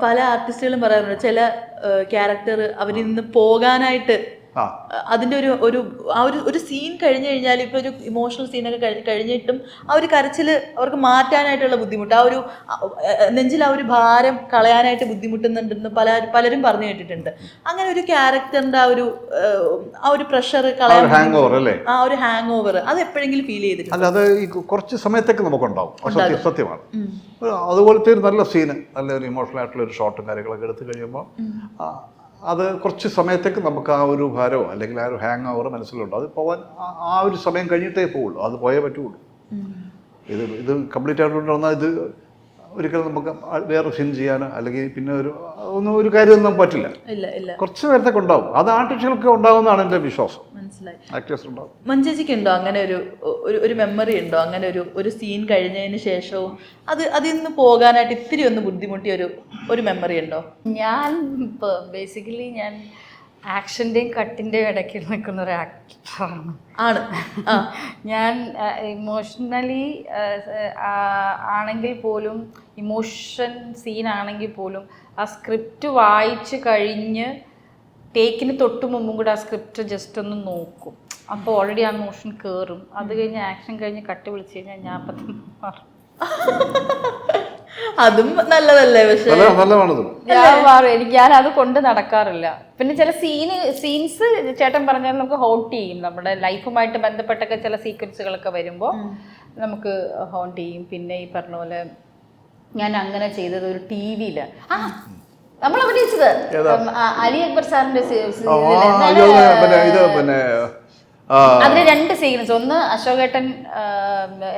പല ആർട്ടിസ്റ്റുകളും പറയാറുണ്ട് ചില ക്യാരക്ടർ അവരിൽ നിന്ന് പോകാനായിട്ട് അതിൻ്റെ ഒരു സീൻ കഴിഞ്ഞു കഴിഞ്ഞാൽ ഇപ്പോൾ ഒരു ഇമോഷണൽ സീനൊക്കെ കഴിഞ്ഞിട്ടും ആ ഒരു കരച്ചിൽ അവർക്ക് മാറ്റാനായിട്ടുള്ള ബുദ്ധിമുട്ട്, ആ ഒരു നെഞ്ചിൽ ആ ഒരു ഭാരം കളയാനായിട്ട് ബുദ്ധിമുട്ടുന്നുണ്ടെന്ന് പലരും പറഞ്ഞു കേട്ടിട്ടുണ്ട്. അങ്ങനെ ഒരു ക്യാരക്ടറിന്റെ ആ ഒരു പ്രഷർ കളയാൻ, ആ ഒരു ഹാങ് ഓവർ അത് എപ്പോഴെങ്കിലും ഫീൽ ചെയ്തിട്ടുണ്ട്? അല്ല, അത് ഈ കുറച്ച് സമയത്തേക്ക് നമുക്കുണ്ടാവും, സത്യമാണ്. അതുപോലത്തെ ഒരു നല്ല സീന്, നല്ലൊരു ഇമോഷണൽ ആയിട്ടുള്ള ഒരു ഷോട്ടും കാര്യങ്ങളൊക്കെ എടുത്തു കഴിയുമ്പോൾ അത് കുറച്ച് സമയത്തേക്ക് നമുക്ക് ആ ഒരു ഭാരമോ അല്ലെങ്കിൽ ആ ഒരു ഹാങ് ഓവർ മനസ്സിലുണ്ട്. അത് പോകാൻ ആ ഒരു സമയം കഴിഞ്ഞിട്ടേ പോവുള്ളൂ, അത് പോയേ പറ്റുള്ളൂ. ഇത് കംപ്ലീറ്റ് ആയിട്ട് വന്നാൽ ഇത് ഒരിക്കലും നമുക്ക് വേറെ സീൻ ചെയ്യാനോ അല്ലെങ്കിൽ പിന്നെ ഒരു കാര്യം നമുക്ക് പറ്റില്ല. കുറച്ച് നേരത്തേക്ക് ഉണ്ടാവും. അത് ആർട്ടിസ്റ്റുകൾക്ക് ഉണ്ടാവുമെന്നാണ് എൻ്റെ വിശ്വാസം. ആക്ടേഴ്സ് ഉണ്ടാവും. മഞ്ജുജിക്ക് ഉണ്ടോ അങ്ങനെ ഒരു മെമ്മറി ഉണ്ടോ, അങ്ങനെ ഒരു സീൻ കഴിഞ്ഞതിന് ശേഷവും അതിൽ നിന്ന് പോകാനായിട്ട് ഇത്തിരി ഒന്ന് ബുദ്ധിമുട്ടിയ ഒരു മെമ്മറി ഉണ്ടോ? ഞാൻ ബേസിക്കലി ആക്ഷൻ്റെയും കട്ടിൻ്റെയും ഇടയ്ക്ക് നിൽക്കുന്ന ഒരു ആക്ടറാണ്. ഞാൻ ഇമോഷണലി ആണെങ്കിൽ പോലും, ഇമോഷൻ സീനാണെങ്കിൽ പോലും ആ സ്ക്രിപ്റ്റ് വായിച്ച് കഴിഞ്ഞ് ടേക്കിന് തൊട്ട് മുമ്പും കൂടെ ആ സ്ക്രിപ്റ്റ് ജസ്റ്റ് ഒന്ന് നോക്കും. അപ്പോൾ ഓൾറെഡി ആ ഇമോഷൻ കയറും. അത് കഴിഞ്ഞ് ആക്ഷൻ കഴിഞ്ഞ് കട്ട് വിളിച്ച് കഴിഞ്ഞാൽ ഞാൻ അപ്പം മാറും. അതും നല്ലതല്ലേ? പക്ഷേ ഞാനത് കൊണ്ട് നടക്കാറില്ല. പിന്നെ ചില സീൻസ് ചേട്ടൻ പറഞ്ഞാൽ നമുക്ക് ഹോണ്ട് ചെയ്യും. നമ്മുടെ ലൈഫുമായിട്ട് ബന്ധപ്പെട്ടൊക്കെ ചില സീക്വൻസുകളൊക്കെ വരുമ്പോൾ നമുക്ക് ഹോണ്ട് ചെയ്യും. പിന്നെ ഈ പറഞ്ഞ പോലെ ഞാൻ അങ്ങനെ ചെയ്തത് ഒരു TV-യില് നമ്മൾ അഭിനയിച്ചത് അലി അക്ബർ സാറിന്റെ അതിന് 2 സീക്വൻസ്. ഒന്ന് അശോകേട്ടൻ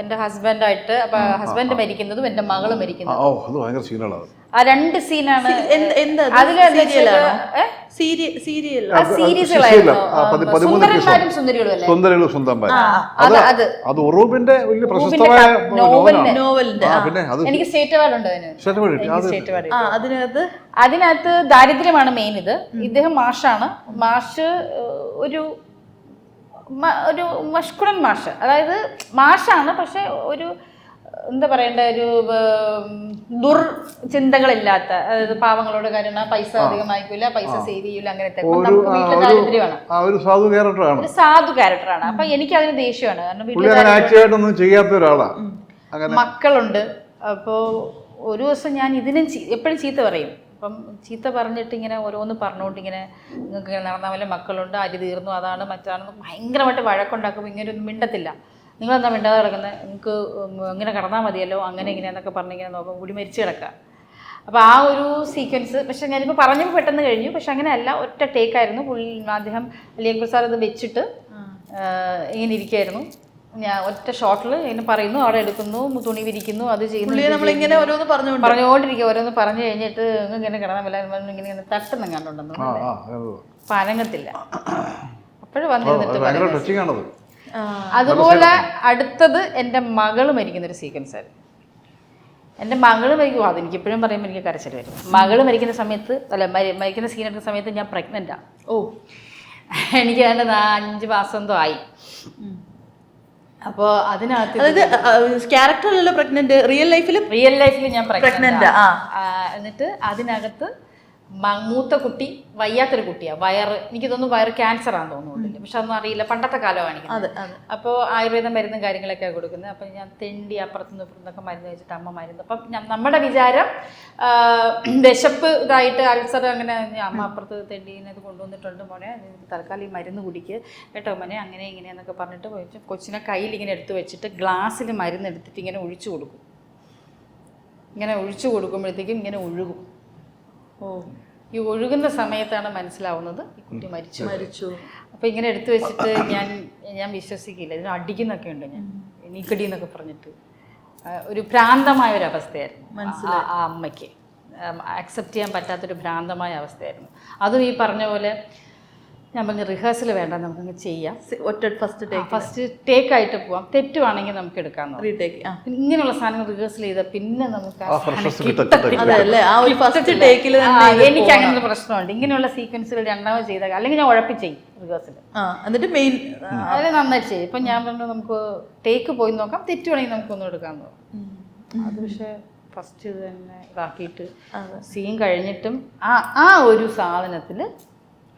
എന്റെ ഹസ്ബൻഡായിട്ട്, അപ്പൊ ഹസ്ബൻഡ് മരിക്കുന്നതും എന്റെ മകള് മരിക്കുന്നതും, ആ 2 സീനാണ്. സുന്ദരന്മാരും സുന്ദരികളും അല്ലേ? എനിക്ക് സ്റ്റേറ്റ് അവാർഡ് ഉണ്ട് അതിനകത്ത്. ദാരിദ്ര്യമാണ് മെയിൻ. ഇദ്ദേഹം മാഷാണ്. മാഷ് ഒരു മഷ്കുടൻ മാഷ്, അതായത് മാഷാണ്, പക്ഷെ ഒരു എന്താ പറയണ്ട, ഒരു ദുർചിന്തകളില്ലാത്ത, അതായത് പാവങ്ങളോട് കാരണം പൈസ അധികം വാങ്ങിക്കൂല, പൈസ സേവ് ചെയ്യൂല, അങ്ങനത്തെ. നമുക്ക് വീട്ടിലെ ദാരിദ്ര്യമാണ്, ഒരു സാധു ക്യാരക്ടറാണ്. അപ്പൊ എനിക്ക് അതിന് ദേഷ്യമാണ്. കാരണം മക്കളുണ്ട്. അപ്പോ ഒരു ദിവസം ഞാൻ ഇതിനും എപ്പോഴും ചീത്ത പറയും. അപ്പം ചീത്ത പറഞ്ഞിട്ട് ഇങ്ങനെ ഓരോന്ന് പറഞ്ഞുകൊണ്ട് ഇങ്ങനെ, നിങ്ങൾക്ക് നടന്ന പോലെ മക്കളുണ്ട്, അരി തീർന്നു, അതാണ് മറ്റാണെന്ന് ഭയങ്കരമായിട്ട് വഴക്കുണ്ടാക്കുമ്പോൾ ഇങ്ങനെ ഒന്നും മിണ്ടത്തില്ല. നിങ്ങളെന്താ മിണ്ടാതെ കിടക്കുന്നത്, നിങ്ങൾക്ക് ഇങ്ങനെ കിടന്നാൽ മതിയല്ലോ, അങ്ങനെ ഇങ്ങനെയെന്നൊക്കെ പറഞ്ഞിങ്ങനെ നോക്കും, കൂടി മരിച്ചു കിടക്കുക. അപ്പോൾ ആ ഒരു സീക്വൻസ് പക്ഷേ ഞാനിപ്പോൾ പറഞ്ഞപ്പോൾ പെട്ടെന്ന് കഴിഞ്ഞു. പക്ഷെ അങ്ങനെയല്ല, ഒറ്റ ടേക്കായിരുന്നു. അദ്ദേഹം അലി അക്ബർ സാർ ഇത് വെച്ചിട്ട് ഇങ്ങനെ ഇരിക്കുകയായിരുന്നു. ഞാൻ ഒറ്റ ഷോട്ടിൽ ഇങ്ങനെ പറയുന്നു, അവിടെ എടുക്കുന്നു, തുണി വിരിക്കുന്നു, അത് ചെയ്യുന്നു, പറഞ്ഞുകൊണ്ടിരിക്കുക. ഓരോന്ന് പറഞ്ഞു കഴിഞ്ഞിട്ട് ഇങ്ങനെ കിടന്നാൽ വല്ല ഇങ്ങനെ തട്ടുന്ന കണ്ടുണ്ടെന്നു പനങ്ങത്തില്ല. അപ്പോഴും വന്നിരുന്നിട്ട്. അതുപോലെ അടുത്തത് എൻ്റെ മകള് മരിക്കുന്നൊരു സീക്വൻസ് ആയിരുന്നു. എൻ്റെ മകള് മരിക്കും, അതെനിക്കിപ്പോഴും പറയുമ്പോൾ എനിക്ക് കരച്ചിൽ വരും. മകള് മരിക്കുന്ന സമയത്ത്, അല്ല മരിക്കുന്ന സീൻ എടുക്കുന്ന സമയത്ത് ഞാൻ പ്രഗ്നൻ്റാണ്. എനിക്ക് 5 മാസം എന്തോ ആയി. അപ്പോൾ അതിനകത്ത് ക്യാരക്ടറിലല്ലോ പ്രഗ്നന്റ്, റിയൽ ലൈഫിൽ ഞാൻ പ്രഗ്നന്റ്. എന്നിട്ട് അതിനകത്ത് മൂത്ത കുട്ടി വയ്യാത്തൊരു കുട്ടിയാണ്. എനിക്ക് തോന്നുന്നു വയറ് ക്യാൻസർ ആണെന്ന് തോന്നുന്നുണ്ട്, പക്ഷെ അതൊന്നും അറിയില്ല, പണ്ടത്തെ കാലമാണ്. അപ്പോൾ ആയുർവേദ മരുന്നും കാര്യങ്ങളൊക്കെയാണ് കൊടുക്കുന്നത്. അപ്പം ഞാൻ തെണ്ടി അപ്പുറത്തുനിന്ന് ഇപ്പുറത്തൊക്കെ മരുന്ന് വെച്ചിട്ട് അമ്മ മരുന്ന്. അപ്പം നമ്മുടെ വിചാരം വിശപ്പ് ഇതായിട്ട് അൾസർ അങ്ങനെ, അമ്മ അപ്പുറത്ത് തെണ്ടീനത് കൊണ്ടുവന്നിട്ടുണ്ട് മോനെ, തൽക്കാലം ഈ മരുന്ന് കുടിക്ക് കേട്ടോ മോനെ, അങ്ങനെ ഇങ്ങനെയെന്നൊക്കെ പറഞ്ഞിട്ട് കൊച്ചിനെ കയ്യിൽ ഇങ്ങനെ എടുത്ത് വെച്ചിട്ട് ഗ്ലാസ്സിൽ മരുന്ന് എടുത്തിട്ട് ഇങ്ങനെ ഒഴിച്ചു കൊടുക്കും. ഇങ്ങനെ ഒഴിച്ചു കൊടുക്കുമ്പോഴത്തേക്കും ഇങ്ങനെ ഒഴുകും. ഈ ഒഴുകുന്ന സമയത്താണ് മനസ്സിലാവുന്നത് ഈ കുട്ടി മരിച്ചു. അപ്പോൾ ഇങ്ങനെ എടുത്തു വെച്ചിട്ട് ഞാൻ വിശ്വസിക്കില്ല, ഇതിന് അടിക്കുന്നൊക്കെ ഉണ്ട്. ഞാൻ നീക്കടി എന്നൊക്കെ പറഞ്ഞിട്ട് ഒരു ഭ്രാന്തമായ ഒരു അവസ്ഥയായിരുന്നു ആ അമ്മയ്ക്ക്. അക്സെപ്റ്റ് ചെയ്യാൻ പറ്റാത്തൊരു ഭ്രാന്തമായ അവസ്ഥയായിരുന്നു. അതും ഈ പറഞ്ഞ പോലെ ഞാൻ പറഞ്ഞ റിഹേഴ്സൽ വേണ്ട, നമുക്കങ്ങ് ചെയ്യാം, ഫസ്റ്റ് ടേക്ക് ആയിട്ട് പോവാം, തെറ്റുവാണെങ്കിൽ നമുക്ക് എടുക്കാം. ഇങ്ങനെയുള്ള സാധനങ്ങൾ റിഹേഴ്സൽ ചെയ്താൽ പിന്നെ നമുക്ക് എനിക്ക് അങ്ങനെ പ്രശ്നമുണ്ട്. ഇങ്ങനെയുള്ള സീക്വൻസുകൾ രണ്ടാമത് ചെയ്താൽ, അല്ലെങ്കിൽ ഞാൻ ഉഴപ്പി ചെയ്യും റിഹേഴ്സൽ, എന്നിട്ട് മെയിൻ അതിൽ നന്നായിട്ട് ചെയ്യും. ഇപ്പം ഞാൻ പറഞ്ഞു നമുക്ക് ടേക്ക് പോയി നോക്കാം, തെറ്റുവാണെങ്കിൽ നമുക്കൊന്നും എടുക്കാൻ തോന്നും. അത് പക്ഷേ ഫസ്റ്റ് ഇത് തന്നെ ഇതാക്കിയിട്ട് സീൻ കഴിഞ്ഞിട്ടും ആ ഒരു സാധനത്തിൽ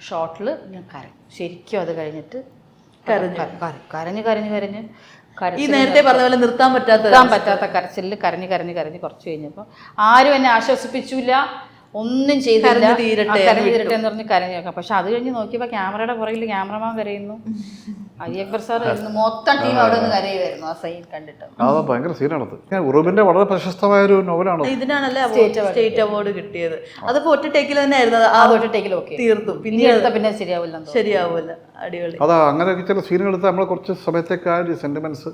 ഷോട്ടിൽ ഞാൻ കരഞ്ഞു ശരിക്കും. അത് കഴിഞ്ഞിട്ട് കരഞ്ഞ് ഈ നേരത്തെ പറഞ്ഞ പോലെ നിർത്താൻ പറ്റാത്ത കരച്ചിലിൽ കരഞ്ഞ് കുറച്ച് കഴിഞ്ഞപ്പോൾ ആരും എന്നെ ആശ്വസിപ്പിച്ചില്ല, ഒന്നും ചെയ്തില്ല. കരഞ്ഞു തീരട്ടെ എന്ന് പറഞ്ഞ് കരഞ്ഞു വെക്കാം. പക്ഷെ അത് കഴിഞ്ഞ് നോക്കിയപ്പോൾ ക്യാമറയുടെ പുറകിൽ ക്യാമറമാൻ കരയുന്നു, അലി അക്ബർ സാർ മൊത്തം ടീം അവിടെ നിന്ന് കരയുമായിരുന്നു ആ സീൻ കണ്ടിട്ട്. ഭയങ്കര സീനാണത്. ഉറുബിന്റെ വളരെ പ്രശസ്തമായ ഒരു നോവലാണ്. ഇതിനാണല്ലേ സ്റ്റേറ്റ് അവാർഡ് കിട്ടിയത്. അതിപ്പോ ഒറ്റ ടേക്കിൽ തന്നെ ആയിരുന്നു. ഒറ്റ ടേക്കിൽ തീർത്തും. പിന്നെ ശരിയാവില്ല. അടിപൊളി. അതാ അങ്ങനെ ചില സീനുകൾ എടുത്ത് നമ്മൾ കുറച്ച് സമയത്തേക്ക് ആ ഒരു സെന്റിമെന്റ്സ്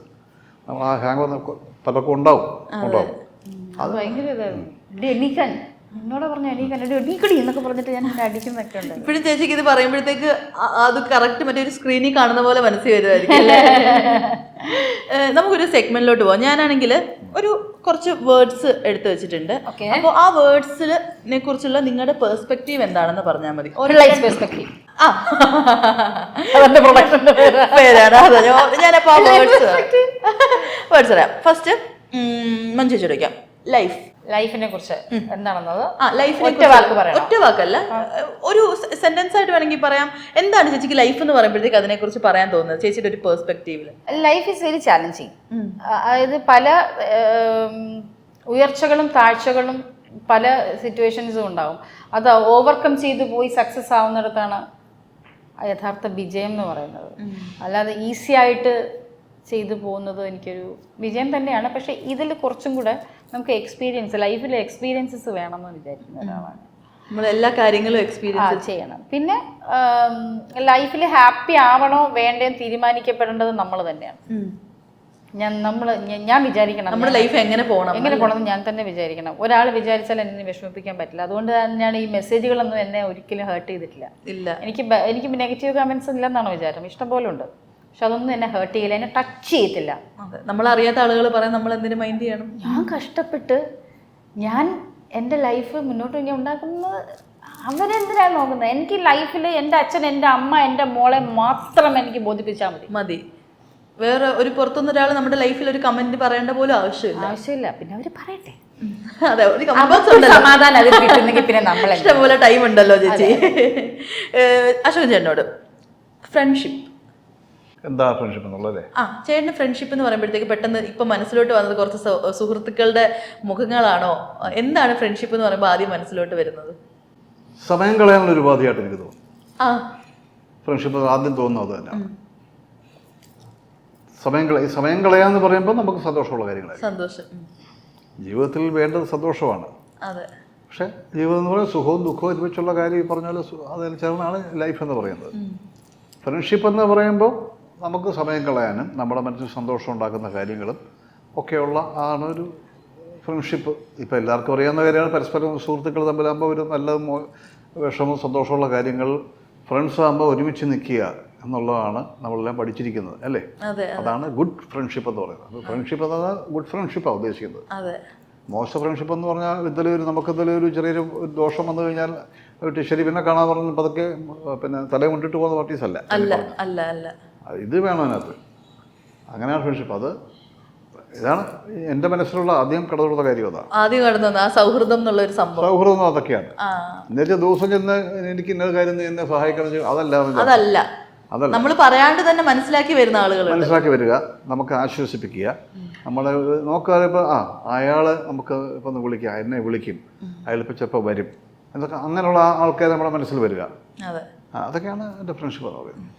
നമ്മൾ ആ ഹാങ് പലർക്കും ഉണ്ടാവും. അത് ഭയങ്കര ഇതായിരുന്നു. എന്നോട് പറഞ്ഞു എണീക്കടി എന്നൊക്കെ പറഞ്ഞിട്ട് ഞാൻ അടിക്കുന്നൊക്കെ ഉണ്ട്. ഇപ്പോഴും ചേച്ചിക്ക് ഇത് പറയുമ്പോഴത്തേക്ക് അത് കറക്റ്റ് മറ്റേ ഒരു സ്ക്രീനിൽ കാണുന്ന പോലെ മനസ്സിൽ വരുമായിരിക്കും. നമുക്കൊരു സെഗ്മെന്റിലോട്ട് പോവാം. ഞാനാണെങ്കിൽ കുറച്ച് വേർഡ്സ് എടുത്തു വെച്ചിട്ടുണ്ട്. അപ്പോൾ ആ വേർഡ്സിനെ കുറിച്ചുള്ള നിങ്ങളുടെ പെർസ്പെക്റ്റീവ് എന്താണെന്ന് പറഞ്ഞാൽ മതി. ഒരു ലൈഫ് പെർസ്പെക്റ്റീവ്. പേരാണ് അതെ. ഞാനപ്പോൾ ആ വേർഡ്സ് പറയാം. ഫസ്റ്റ് മഞ്ജു ചോദിക്കാം. ലൈഫിനെ കുറിച്ച് എന്താണെന്നത് ഒറ്റ വാക്കല്ല, ഒരു സെന്റൻസ് ആയിട്ട് വേണമെങ്കിൽ പറയാം. എന്താണ് ചേച്ചിക്ക് ലൈഫ് എന്ന് പറയുമ്പോഴത്തേക്ക് അതിനെ കുറിച്ച് പറയാൻ തോന്നുന്നത് ചേച്ചിയുടെ ഒരു പെർസ്പെക്റ്റീവില്? Life is very challenging. അതായത് പല ഉയർച്ചകളും താഴ്ചകളും പല സിറ്റുവേഷൻസും ഉണ്ടാവും. അത് ഓവർകം ചെയ്തു പോയി സക്സസ് ആവുന്നിടത്താണ് യഥാർത്ഥ വിജയം എന്ന് പറയുന്നത്. അല്ലാതെ ഈസി ആയിട്ട് ചെയ്തു പോകുന്നത് എനിക്കൊരു വിജയം തന്നെയാണ്. പക്ഷെ ഇതിൽ കുറച്ചും കൂടെ നമുക്ക് ലൈഫിലെ എക്സ്പീരിയൻസസ് വേണമെന്ന് വിചാരിക്കുന്ന ഒരാളാണ്. എല്ലാ കാര്യങ്ങളും എക്സ്പീരിയൻസ് ചെയ്യണം. പിന്നെ ലൈഫിൽ ഹാപ്പി ആവണോ വേണ്ടേന്ന് തീരുമാനിക്കപ്പെടേണ്ടത് നമ്മൾ തന്നെയാണ്. ഞാൻ വിചാരിക്കണം നമ്മുടെ ലൈഫ് എങ്ങനെ പോകണം ഞാൻ തന്നെ വിചാരിക്കണം. ഒരാൾ വിചാരിച്ചാൽ എന്നെ വിഷമിപ്പിക്കാൻ പറ്റില്ല. അതുകൊണ്ട് തന്നെയാണ് ഈ മെസ്സേജുകളൊന്നും എന്നെ ഒരിക്കലും ഹേർട്ട് ചെയ്തിട്ടില്ല. എനിക്ക് നെഗറ്റീവ് കമന്റ്സ് ഇല്ലെന്നാണ് വിചാരം. ഇഷ്ടംപോലെ ഉണ്ട്. പക്ഷെ അതൊന്നും എന്നെ ഹേർട്ട് ചെയ്യില്ല, എന്നെ ടച്ച് ചെയ്യത്തില്ല. നമ്മളറിയാത്ത ആളുകൾ പറയാൻ നമ്മൾ എന്തിനു മൈൻഡ് ചെയ്യണം? ഞാൻ കഷ്ടപ്പെട്ട് എൻ്റെ ലൈഫ് മുന്നോട്ട് ഇനി ഉണ്ടാക്കുന്നത് അവരെന്തിനാണ് നോക്കുന്നത്? എനിക്ക് ലൈഫിൽ എൻ്റെ അച്ഛൻ, എൻ്റെ അമ്മ, എൻ്റെ മോളെ മാത്രം എനിക്ക് ബോധിപ്പിച്ചാൽ മതി. വേറെ ഒരു പുറത്തുനിന്ന് ഒരാൾ നമ്മുടെ ലൈഫിൽ ഒരു കമന്റ് പറയേണ്ട പോലും ആവശ്യമില്ല. പിന്നെ അവര് പറയട്ടെ. സമാധാനം പിന്നെ നമ്മൾ ഇഷ്ടംപോലെ ടൈം ഉണ്ടല്ലോ ചേച്ചി. അശോകൻ ചേട്ടനോട് ഫ്രണ്ട്ഷിപ്പ് എന്താ? ഫ്രണ്ട്ഷിപ്പ് എന്നുള്ളതല്ലേ? ചേട്ടന് ഫ്രണ്ട്ഷിപ്പ് എന്ന് പറയുമ്പോഴത്തേക്ക് പെട്ടെന്ന് ഇപ്പൊ മനസ്സിലോട്ട് വന്നത് കുറച്ച് സുഹൃത്തുക്കളുടെ മുഖങ്ങളാണോ? എന്താണ് ഫ്രണ്ട്ഷിപ്പ് എന്ന് പറയുമ്പോൾ ആദ്യം മനസ്സിലോട്ട് വരുന്നത്? സമയം കളയാനുള്ള ഒരു ഉപാധിയായിട്ട് എനിക്ക് തോന്നുന്നു. ഫ്രണ്ട്ഷിപ്പ് ആദ്യം തോന്നുന്നത് തന്നെയാണ്. സമയം കളയാന്ന് പറയുമ്പോൾ നമുക്ക് സന്തോഷമുള്ള കാര്യങ്ങളാണ്. സന്തോഷം ജീവിതത്തിൽ വേണ്ടത് സന്തോഷമാണ്. പക്ഷെ ജീവിതം എന്ന് പറയുന്നത് സുഖവും ദുഃഖവും ഒരുമിച്ചുള്ള കാര്യം പറഞ്ഞാൽ അതിൽ ചേർന്നാണ് ലൈഫ് എന്ന് പറയുന്നത്. ഫ്രണ്ട്ഷിപ്പ് എന്ന് പറയുമ്പോൾ നമുക്ക് സമയം കളയാനും നമ്മുടെ മനസ്സിൽ സന്തോഷം ഉണ്ടാക്കുന്ന കാര്യങ്ങളും ഒക്കെയുള്ള ഒരു ഫ്രണ്ട്ഷിപ്പ്. ഇപ്പോൾ എല്ലാവർക്കും അറിയാവുന്ന കാര്യമാണ്. പരസ്പരം സുഹൃത്തുക്കൾ തമ്മിലാകുമ്പോൾ ഒരു നല്ല വിഷമവും സന്തോഷമുള്ള കാര്യങ്ങൾ ഫ്രണ്ട്സ് ആകുമ്പോൾ ഒരുമിച്ച് നിൽക്കുക എന്നുള്ളതാണ് നമ്മളെല്ലാം പഠിച്ചിരിക്കുന്നത്, അല്ലേ? അതാണ് ഗുഡ് ഫ്രണ്ട്ഷിപ്പ് എന്ന് പറയുന്നത്. അപ്പോൾ ഫ്രണ്ട്ഷിപ്പ് എന്ന് പറഞ്ഞാൽ ഗുഡ് ഫ്രണ്ട്ഷിപ്പാണ് ഉദ്ദേശിക്കുന്നത്. മോശം ഫ്രണ്ട്ഷിപ്പ് എന്ന് പറഞ്ഞാൽ നമുക്കെന്തെങ്കിലും ഒരു ചെറിയൊരു ദോഷം വന്നു കഴിഞ്ഞാൽ ശരി പിന്നെ കാണാൻ പറഞ്ഞ് പതൊക്കെ പിന്നെ തലയെ മുണ്ടിട്ട് പോകുന്ന പാർട്ടീസ് അല്ല. ഇത് വേണം അതിനകത്ത്. അങ്ങനെയാണ് ഫ്രണ്ട്ഷിപ്പ്. ഇതാണ് എൻ്റെ മനസ്സിലുള്ള ആദ്യം കടന്നുള്ള കാര്യം. അതാണ് സൗഹൃദം എന്നുള്ളൊരു സംഭവം. സൗഹൃദം അതൊക്കെയാണ്. എന്നുവെച്ചാൽ ദിവസം ചെന്ന് എനിക്ക് ഇന്ന കാര്യം എന്നെ സഹായിക്കണം അതല്ല. നമ്മൾ പറയാണ്ട് തന്നെ മനസ്സിലാക്കി വരുന്ന ആളുകൾ മനസ്സിലാക്കി വരിക, നമുക്ക് ആശ്വസിപ്പിക്കുക. നമ്മളെ നോക്കാതെ ഇപ്പോൾ അയാൾ നമുക്ക് ഇപ്പം ഒന്ന് വിളിക്കുക, എന്നെ വിളിക്കും, അയാളിപ്പോൾ ചിലപ്പോൾ വരും എന്നൊക്കെ അങ്ങനെയുള്ള ആൾക്കാർ നമ്മുടെ മനസ്സിൽ വരിക. അതൊക്കെയാണ് എൻ്റെ ഫ്രണ്ട്ഷിപ്പ് എന്ന് പറയുന്നത്.